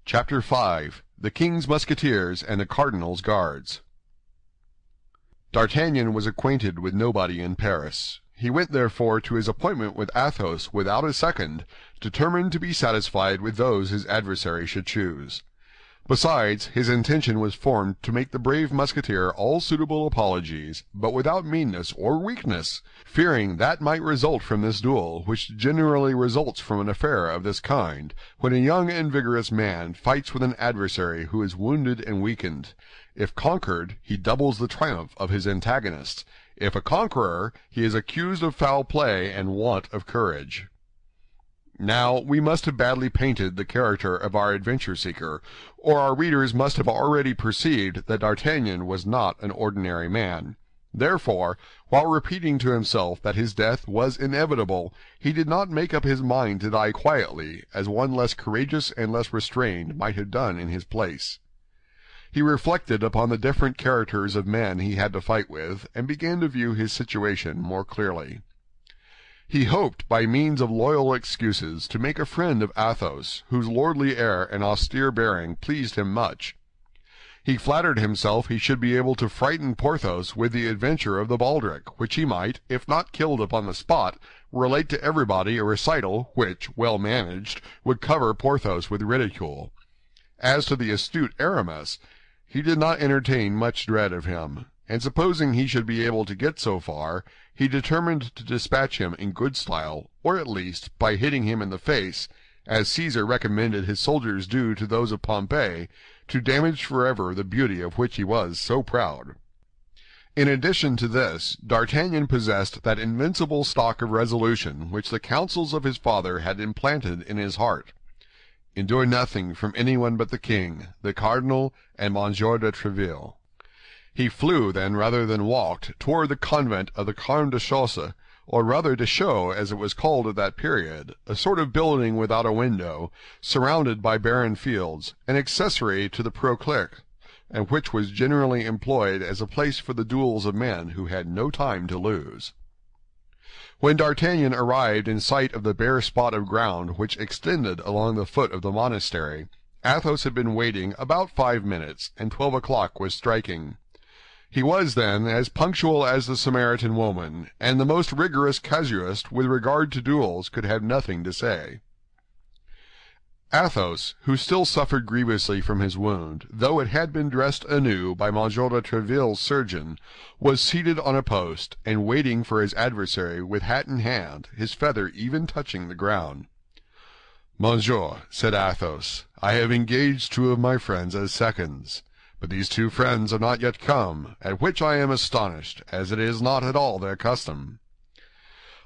Chapter 5. The King's Musketeers and the Cardinal's Guards. D'Artagnan was acquainted with nobody in Paris. He went therefore to his appointment with Athos without a second, determined to be satisfied with those his adversary should choose. Besides, his intention was formed to make the brave Musketeer all suitable apologies, but without meanness or weakness, fearing that might result from this duel, which generally results from an affair of this kind, when a young and vigorous man fights with an adversary who is wounded and weakened. If conquered, he doubles the triumph of his antagonist. If a conqueror, he is accused of foul play and want of courage. Now, we must have badly painted the character of our adventure-seeker, or our readers must have already perceived that D'Artagnan was not an ordinary man. Therefore, while repeating to himself that his death was inevitable, he did not make up his mind to die quietly, as one less courageous and less restrained might have done in his place. He reflected upon the different characters of men he had to fight with, and began to view his situation more clearly. He hoped, by means of loyal excuses, to make a friend of Athos, whose lordly air and austere bearing pleased him much. He flattered himself he should be able to frighten Porthos with the adventure of the baldric, which he might, if not killed upon the spot, relate to everybody a recital which, well managed, would cover Porthos with ridicule. As to the astute Aramis, he did not entertain much dread of him, and supposing he should be able to get so far, he determined to dispatch him in good style, or at least by hitting him in the face, as Caesar recommended his soldiers do to those of Pompey, to damage forever the beauty of which he was so proud. In addition to this, D'Artagnan possessed that invincible stock of resolution which the counsels of his father had implanted in his heart. Endure nothing from anyone but the king, the cardinal, and Monsieur de Tréville. He flew, then, rather than walked, toward the convent of the Carmes Déchaussés, or rather Deschaux, as it was called at that period, a sort of building without a window, surrounded by barren fields, an accessory to the Proclique, and which was generally employed as a place for the duels of men who had no time to lose. When D'Artagnan arrived in sight of the bare spot of ground which extended along the foot of the monastery, Athos had been waiting about 5 minutes, and 12 o'clock was striking. He was, then, as punctual as the Samaritan woman, and the most rigorous casuist with regard to duels could have nothing to say. Athos, who still suffered grievously from his wound, though it had been dressed anew by Monsieur de Tréville's surgeon, was seated on a post, and waiting for his adversary with hat in hand, his feather even touching the ground. "Monsieur," said Athos, "I have engaged 2 of my friends as seconds. But these 2 friends are not yet come, at which I am astonished, as it is not at all their custom."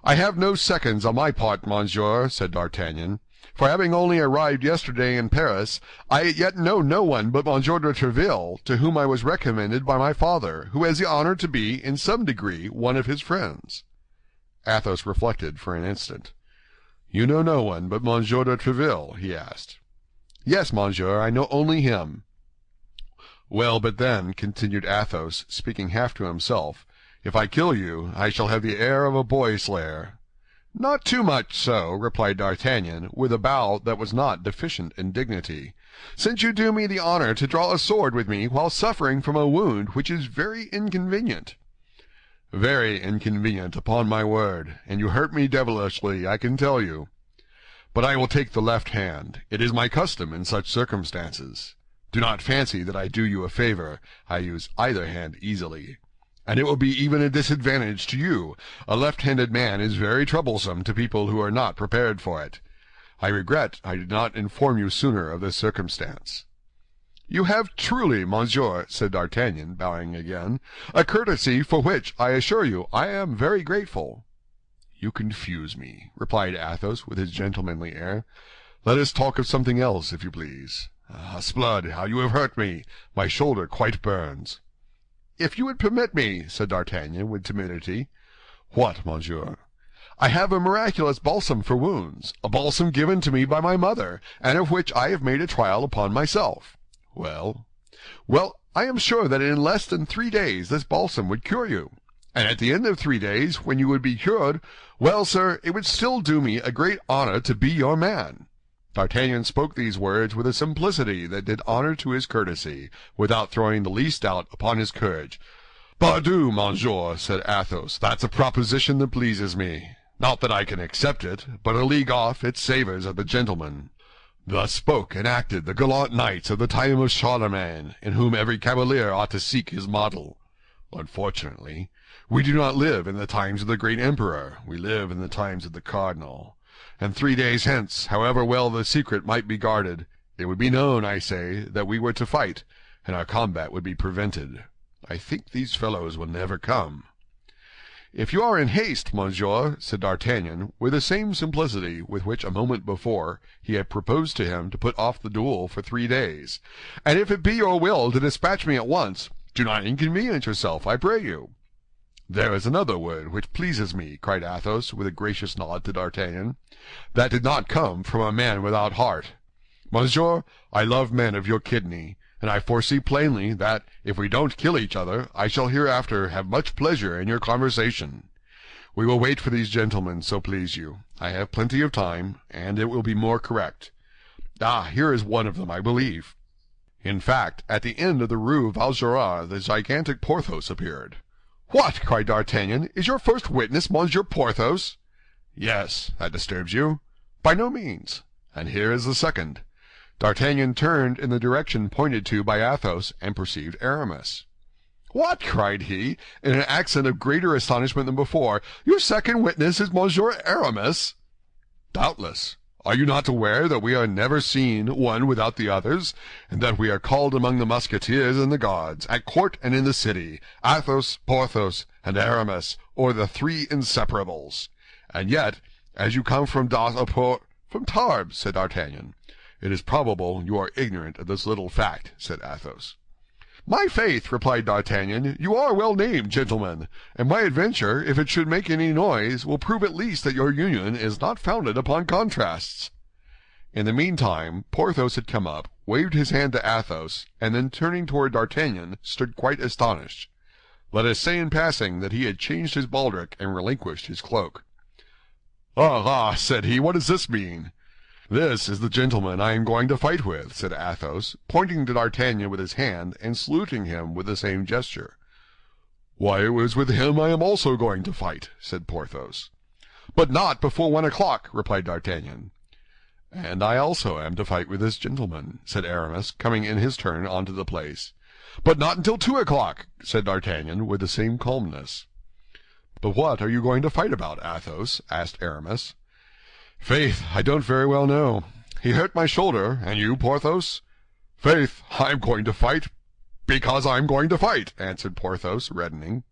"I have no seconds on my part, monsieur," said D'Artagnan, "for having only arrived yesterday in Paris, I yet know no one but Monsieur de Tréville, to whom I was recommended by my father, who has the honor to be, in some degree, one of his friends." Athos reflected for an instant. "You know no one but Monsieur de Tréville?" he asked. "Yes, monsieur, I know only him." "Well, but then," continued Athos, speaking half to himself, "if I kill you, I shall have the air of a boy-slayer." "Not too much so," replied D'Artagnan, with a bow that was not deficient in dignity, "since you do me the honor to draw a sword with me while suffering from a wound which is very inconvenient." "Very inconvenient, upon my word, and you hurt me devilishly, I can tell you. But I will take the left hand. It is my custom in such circumstances. Do not fancy that I do you a favor. I use either hand easily. And it will be even a disadvantage to you. A left-handed man is very troublesome to people who are not prepared for it. I regret I did not inform you sooner of this circumstance." "You have truly, monsieur," said D'Artagnan, bowing again, "a courtesy for which, I assure you, I am very grateful." "You confuse me," replied Athos with his gentlemanly air. "Let us talk of something else, if you please. Ah, s'blood, how you have hurt me! My shoulder quite burns." "If you would permit me," said D'Artagnan with timidity. "What, monsieur?" "I have a miraculous balsam for wounds, a balsam given to me by my mother, and of which I have made a trial upon myself." "Well?" "Well, I am sure that in less than 3 days this balsam would cure you. And at the end of 3 days, when you would be cured, well, sir, it would still do me a great honor to be your man." D'Artagnan spoke these words with a simplicity that did honor to his courtesy, without throwing the least doubt upon his courage. "Pardieu, monsieur," said Athos, "that's a proposition that pleases me. Not that I can accept it, but a league off it savors of the gentleman." Thus spoke and acted the gallant knights of the time of Charlemagne, in whom every cavalier ought to seek his model. Unfortunately, we do not live in the times of the great emperor, we live in the times of the cardinal. And 3 days hence, however well the secret might be guarded, it would be known, I say, that we were to fight, and our combat would be prevented. I think these fellows will never come. "If you are in haste, monsieur," said D'Artagnan, with the same simplicity with which a moment before he had proposed to him to put off the duel for 3 days, "and if it be your will to dispatch me at once, do not inconvenience yourself, I pray you." "There is another word which pleases me," cried Athos, with a gracious nod to D'Artagnan. "That did not come from a man without heart. Monsieur, I love men of your kidney, and I foresee plainly that, if we don't kill each other, I shall hereafter have much pleasure in your conversation. We will wait for these gentlemen, so please you. I have plenty of time, and it will be more correct. Ah, here is one of them, I believe." In fact, at the end of the Rue Vaugirard, the gigantic Porthos appeared. "What!" cried D'Artagnan, "is your first witness Monsieur Porthos?" "Yes, that disturbs you?" "By no means. And here is the second." D'Artagnan turned in the direction pointed to by Athos, and perceived Aramis. "What!" cried he, in an accent of greater astonishment than before, "your second witness is Monsieur Aramis?" "Doubtless. Are you not aware that we are never seen one without the others, and that we are called among the Musketeers and the Guards, at court and in the city, Athos, Porthos, and Aramis, or the three inseparables? And yet, as you come from from Tarbes," said D'Artagnan. "It is probable you are ignorant of this little fact," said Athos. "My faith," replied D'Artagnan, "you are well named, gentlemen, and my adventure, if it should make any noise, will prove at least that your union is not founded upon contrasts." In the meantime, Porthos had come up, waved his hand to Athos, and then turning toward D'Artagnan, stood quite astonished. Let us say in passing that he had changed his baldric and relinquished his cloak. "Ah, said he, "what does this mean?" "This is the gentleman I am going to fight with," said Athos, pointing to D'Artagnan with his hand and saluting him with the same gesture. "Why, it was with him I am also going to fight," said Porthos. "But not before 1 o'clock," replied D'Artagnan. "And I also am to fight with this gentleman," said Aramis, coming in his turn onto the place. "But not until 2 o'clock," said D'Artagnan with the same calmness. "But what are you going to fight about, Athos?" asked Aramis. "Faith, I don't very well know. He hurt my shoulder, and you, Porthos?" "Faith, I'm going to fight because I'm going to fight," answered Porthos, reddening.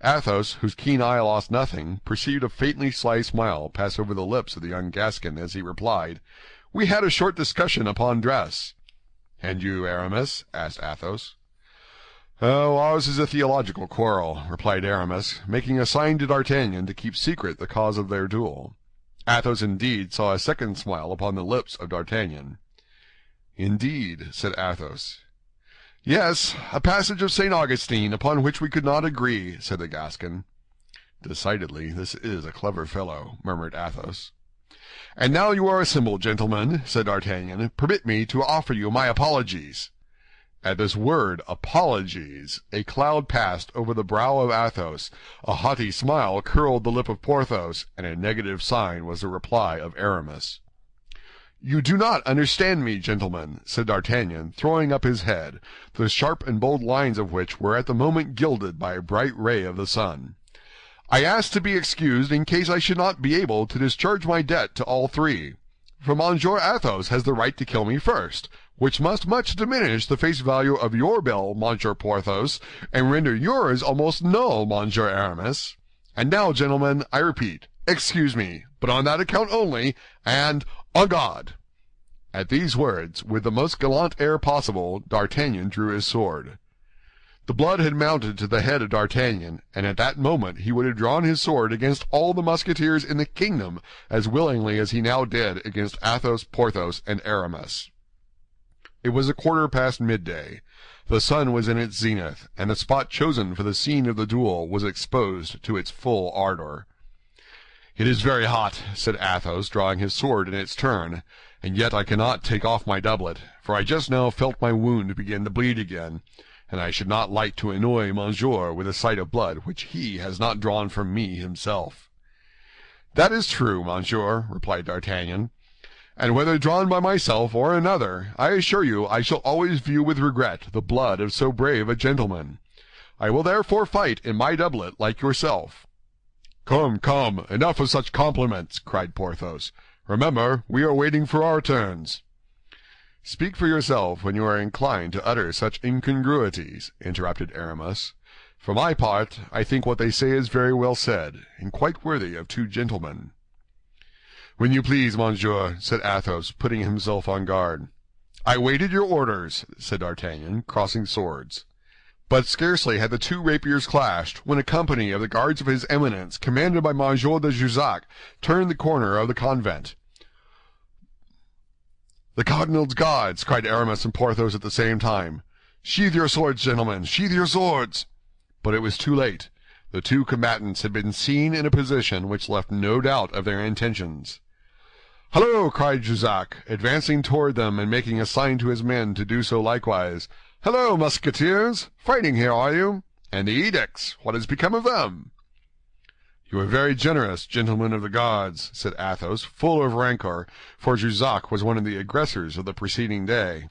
Athos, whose keen eye lost nothing, perceived a faintly sly smile pass over the lips of the young Gascon as he replied, "We had a short discussion upon dress." "And you, Aramis?" asked Athos. "Oh, ours is a theological quarrel," replied Aramis, making a sign to D'Artagnan to keep secret the cause of their duel. Athos indeed saw a second smile upon the lips of D'Artagnan. "Indeed," said Athos. "Yes, a passage of St. Augustine, upon which we could not agree," said the Gascon. "Decidedly, this is a clever fellow," murmured Athos. "And now you are assembled, gentlemen," said D'Artagnan, "permit me to offer you my apologies." At this word, apologies, a cloud passed over the brow of Athos, a haughty smile curled the lip of Porthos, and a negative sign was the reply of Aramis. "You do not understand me, gentlemen," said D'Artagnan, throwing up his head, the sharp and bold lines of which were at the moment gilded by a bright ray of the sun. "I ask to be excused in case I should not be able to discharge my debt to all three. For Monsieur Athos has the right to kill me first, which must much diminish the face value of your bill, Monsieur Porthos, and render yours almost null, Monsieur Aramis. And now, gentlemen, I repeat, excuse me, but on that account only, and en garde!" At these words, with the most gallant air possible, D'Artagnan drew his sword. The blood had mounted to the head of D'Artagnan, and at that moment he would have drawn his sword against all the Musketeers in the kingdom as willingly as he now did against Athos, Porthos, and Aramis. It was 1/4 midday. The sun was in its zenith, and the spot chosen for the scene of the duel was exposed to its full ardor. "It is very hot," said Athos, drawing his sword in its turn, and yet I cannot take off my doublet, for I just now felt my wound begin to bleed again, and I should not like to annoy Monsieur with a sight of blood which he has not drawn from me himself." "That is true, Monsieur," replied D'Artagnan, "and whether drawn by myself or another, I assure you I shall always view with regret the blood of so brave a gentleman. I will therefore fight in my doublet like yourself." "Come, come, enough of such compliments," cried Porthos. "Remember, we are waiting for our turns." "Speak for yourself when you are inclined to utter such incongruities," interrupted Aramis. "For my part, I think what they say is very well said, and quite worthy of two gentlemen." "When you please, monsieur," said Athos, putting himself on guard. "I waited your orders," said D'Artagnan, crossing swords. But scarcely had the two rapiers clashed, when a company of the guards of his Eminence, commanded by Monsieur de Jussac, turned the corner of the convent. "The cardinal's guards!" cried Aramis and Porthos at the same time. "Sheathe your swords, gentlemen, sheathe your swords!" But it was too late. The two combatants had been seen in a position which left no doubt of their intentions. "Halloo!" cried Jussac, advancing toward them and making a sign to his men to do so likewise. "Hello, Musketeers! Fighting here, are you? And the edicts, what has become of them?" "You are very generous, gentlemen of the Guards," said Athos, full of rancor, for Jussac was one of the aggressors of the preceding day.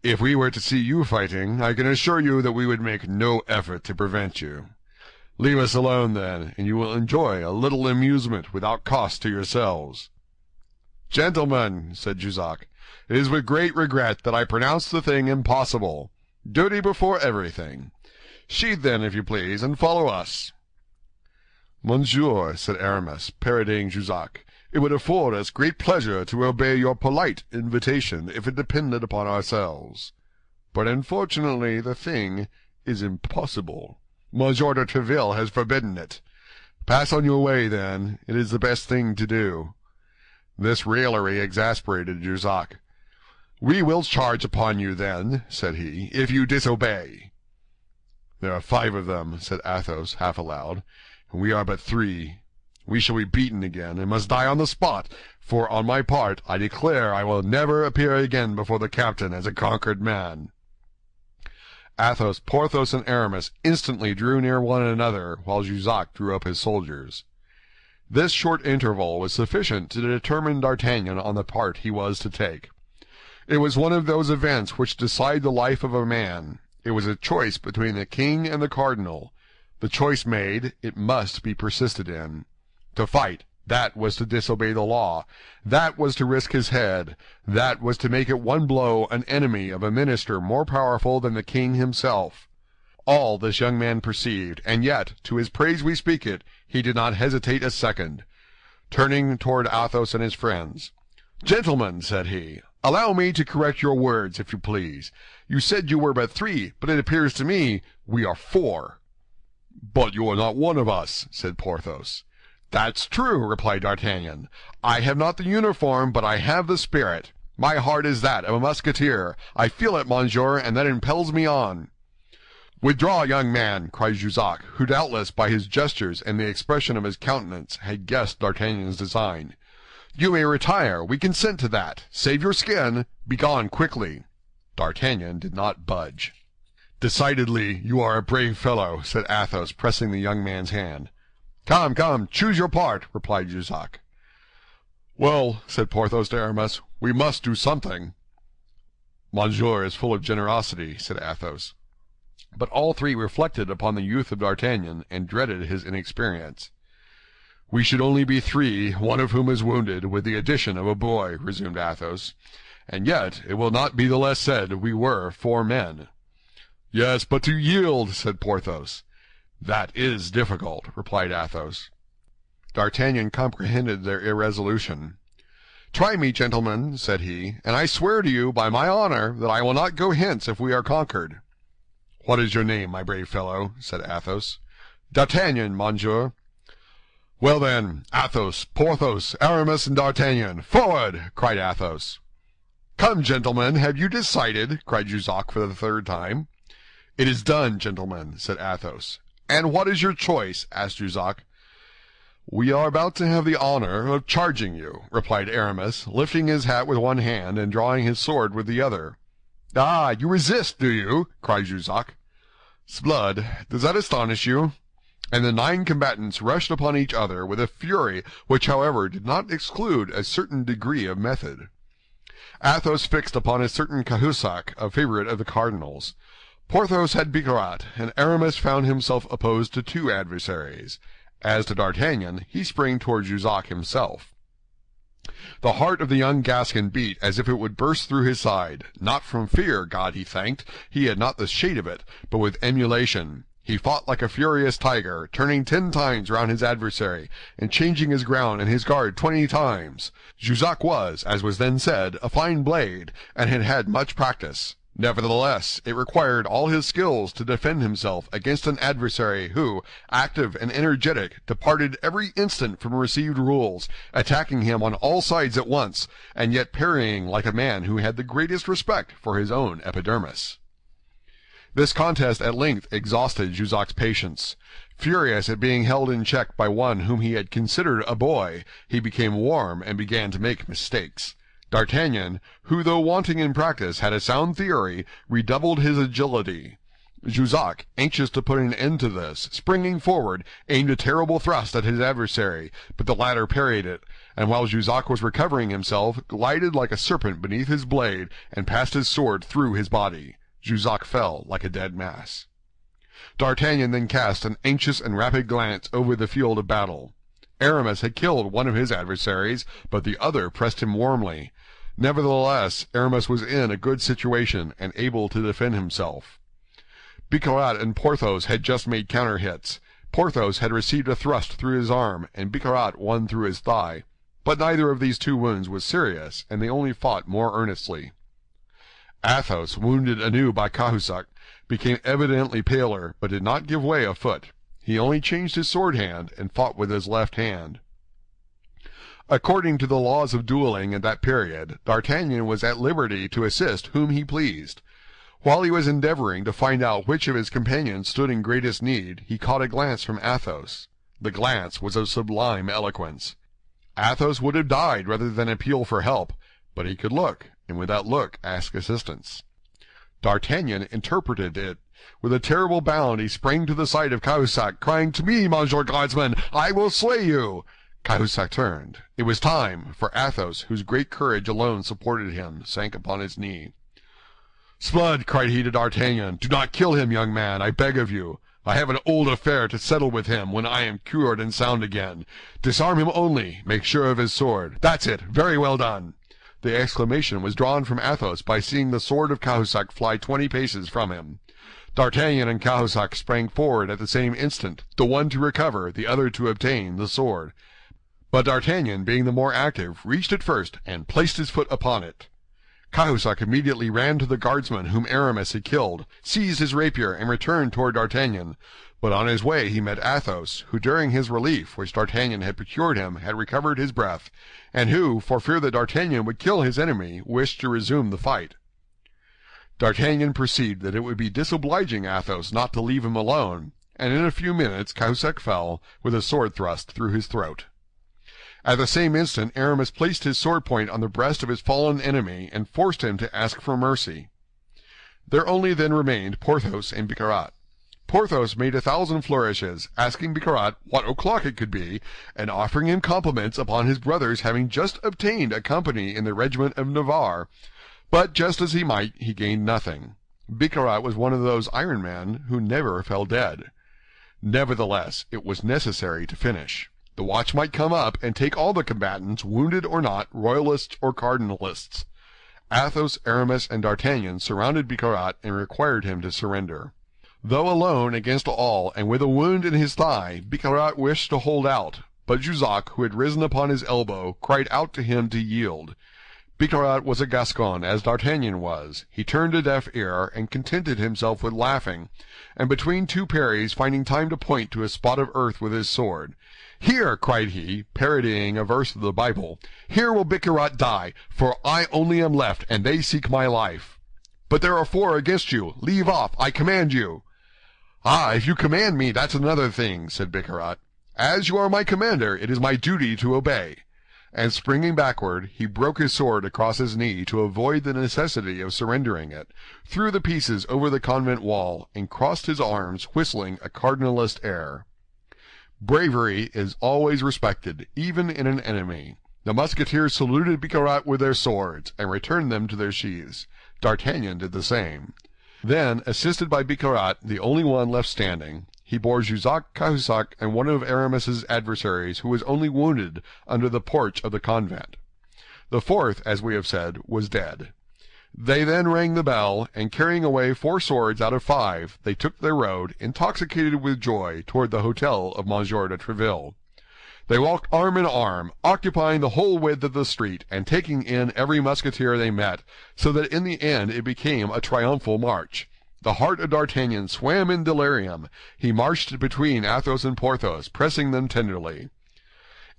"If we were to see you fighting, I can assure you that we would make no effort to prevent you. Leave us alone, then, and you will enjoy a little amusement without cost to yourselves." "Gentlemen," said Jussac, "it is with great regret that I pronounce the thing impossible. Duty before everything. Sheathe, then, if you please, and follow us." "Monsieur," said Aramis, parodying Jussac, "it would afford us great pleasure to obey your polite invitation if it depended upon ourselves. But unfortunately the thing is impossible. Monsieur de Tréville has forbidden it. Pass on your way, then. It is the best thing to do." This raillery exasperated Jussac. "We will charge upon you, then," said he, "if you disobey." "There are 5 of them," said Athos, half aloud, "and we are but 3. We shall be beaten again, and must die on the spot, for on my part I declare I will never appear again before the captain as a conquered man." Athos, Porthos, and Aramis instantly drew near one another, while Jussac drew up his soldiers. This short interval was sufficient to determine D'Artagnan on the part he was to take. It was one of those events which decide the life of a man. It was a choice between the king and the cardinal. The choice made, it must be persisted in. To fight, that was to disobey the law. That was to risk his head. That was to make at one blow an enemy of a minister more powerful than the king himself. All this young man perceived, and yet, to his praise we speak it, he did not hesitate a second. Turning toward Athos and his friends, "Gentlemen," said he, "allow me to correct your words, if you please. You said you were but 3, but it appears to me we are 4. "But you are not one of us," said Porthos. "That's true," replied D'Artagnan. "I have not the uniform, but I have the spirit. My heart is that of a Musketeer. I feel it, monsieur, and that impels me on." "Withdraw, young man," cried Jussac, who doubtless by his gestures and the expression of his countenance had guessed D'Artagnan's design. "You may retire. We consent to that. Save your skin. Begone quickly." D'Artagnan did not budge. "Decidedly, you are a brave fellow," said Athos, pressing the young man's hand. "Come, come, choose your part," replied Jussac. "Well," said Porthos to Aramis, "we must do something." "Monsieur is full of generosity," said Athos. But all 3 reflected upon the youth of D'Artagnan and dreaded his inexperience. "We should only be 3, one of whom is wounded, with the addition of a boy," resumed Athos. "And yet it will not be the less said we were 4 men." "Yes, but to yield," said Porthos. "That is difficult," replied Athos. D'Artagnan comprehended their irresolution. "Try me, gentlemen," said he, "and I swear to you, by my honor, that I will not go hence if we are conquered." "What is your name, my brave fellow?" said Athos. "D'Artagnan, monsieur." "Well, then, Athos, Porthos, Aramis, and D'Artagnan, forward!" cried Athos. "Come, gentlemen, have you decided?" cried Jussac for the 3rd time. "It is done, gentlemen," said Athos. "And what is your choice?" asked Jussac. "We are about to have the honor of charging you," replied Aramis, lifting his hat with one hand and drawing his sword with the other. "Ah, you resist, do you?" cried Jussac. "S'blood, does that astonish you?" And the 9 combatants rushed upon each other with a fury which, however, did not exclude a certain degree of method. Athos fixed upon a certain Cahusac, a favorite of the cardinal's. Porthos had Bicarat, and Aramis found himself opposed to 2 adversaries. As to D'Artagnan, he sprang toward Jussac himself. The heart of the young Gascon beat as if it would burst through his side, not from fear, God he thanked, he had not the shade of it, but with emulation. He fought like a furious tiger, turning 10 times round his adversary, and changing his ground and his guard 20 times. Jussac was, as was then said, a fine blade, and had had much practice. Nevertheless, it required all his skills to defend himself against an adversary who, active and energetic, departed every instant from received rules, attacking him on all sides at once, and yet parrying like a man who had the greatest respect for his own epidermis. This contest at length exhausted Jussac's patience. Furious at being held in check by one whom he had considered a boy, he became warm and began to make mistakes. D'Artagnan, who though wanting in practice had a sound theory, redoubled his agility. Jussac, anxious to put an end to this, springing forward, aimed a terrible thrust at his adversary, but the latter parried it, and while Jussac was recovering himself, glided like a serpent beneath his blade and passed his sword through his body. Jussac fell like a dead mass. D'Artagnan then cast an anxious and rapid glance over the field of battle. Aramis had killed one of his adversaries, but the other pressed him warmly. Nevertheless, Aramis was in a good situation and able to defend himself. Bicarat and Porthos had just made counter-hits. Porthos had received a thrust through his arm, and Bicarat one through his thigh. But neither of these 2 wounds was serious, and they only fought more earnestly. Athos, wounded anew by Cahusac, became evidently paler, but did not give way a foot. He only changed his sword hand and fought with his left hand. According to the laws of dueling at that period, D'Artagnan was at liberty to assist whom he pleased. While he was endeavoring to find out which of his companions stood in greatest need, he caught a glance from Athos. The glance was of sublime eloquence. Athos would have died rather than appeal for help, but he could look, and with that look ask assistance. D'Artagnan interpreted it. With a terrible bound he sprang to the side of Cahusac, crying, "To me, Monsieur Guardsman! I will slay you!" Cahusac turned. It was time, for Athos, whose great courage alone supported him, sank upon his knee. "S'blood!" cried he to D'Artagnan, "do not kill him, young man, I beg of you. I have an old affair to settle with him when I am cured and sound again. Disarm him only, make sure of his sword. That's it, very well done!" The exclamation was drawn from Athos by seeing the sword of Cahusac fly 20 paces from him. D'Artagnan and Cahusac sprang forward at the same instant, the one to recover, the other to obtain, the sword. But D'Artagnan, being the more active, reached it first, and placed his foot upon it. Cahusac immediately ran to the guardsman whom Aramis had killed, seized his rapier, and returned toward D'Artagnan. But on his way he met Athos, who during his relief, which D'Artagnan had procured him, had recovered his breath, and who, for fear that D'Artagnan would kill his enemy, wished to resume the fight. D'Artagnan perceived that it would be disobliging Athos not to leave him alone, and in a few minutes Cahusac fell, with a sword thrust through his throat. At the same instant Aramis placed his sword point on the breast of his fallen enemy, and forced him to ask for mercy. There only then remained Porthos and Bicarat. Porthos made 1,000 flourishes, asking Bicarat what o'clock it could be, and offering him compliments upon his brother's having just obtained a company in the regiment of Navarre. But just as he might, he gained nothing. Bicarat was one of those iron men who never fell dead. Nevertheless, it was necessary to finish. The watch might come up and take all the combatants, wounded or not, royalists or cardinalists. Athos, Aramis, and D'Artagnan surrounded Bicarat and required him to surrender. Though alone against all, and with a wound in his thigh, Bicarat wished to hold out, but Jussac, who had risen upon his elbow, cried out to him to yield. Bicarat was a Gascon, as D'Artagnan was. He turned a deaf ear, and contented himself with laughing, and between 2 parries finding time to point to a spot of earth with his sword. "Here," cried he, parodying a verse of the Bible, "here will Bicarat die, for I only am left, and they seek my life." "But there are 4 against you. Leave off, I command you." "Ah, if you command me, that's another thing," said Bicarat. As you are my commander, it is my duty to obey." And springing backward, he broke his sword across his knee to avoid the necessity of surrendering it, threw the pieces over the convent wall, and crossed his arms, whistling a cardinalist air. Bravery is always respected, even in an enemy. The Musketeers saluted Bicarat with their swords, and returned them to their sheaths. D'Artagnan did the same. Then, assisted by Bicarat, the only one left standing, he bore Jussac, Cahusac, and one of Aramis's adversaries, who was only wounded, under the porch of the convent. The fourth, as we have said, was dead. They then rang the bell, and carrying away 4 swords out of 5, they took their road, intoxicated with joy, toward the hotel of Monsieur de Tréville. They walked arm in arm, occupying the whole width of the street, and taking in every Musketeer they met, so that in the end it became a triumphal march. The heart of D'Artagnan swam in delirium. He marched between Athos and Porthos, pressing them tenderly.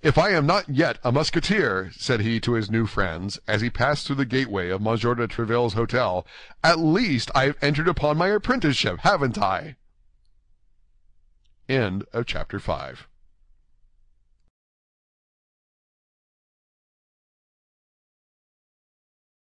"If I am not yet a Musketeer," said he to his new friends, as he passed through the gateway of Monsieur de Tréville's hotel, "at least I have entered upon my apprenticeship, haven't I?" End of chapter 5.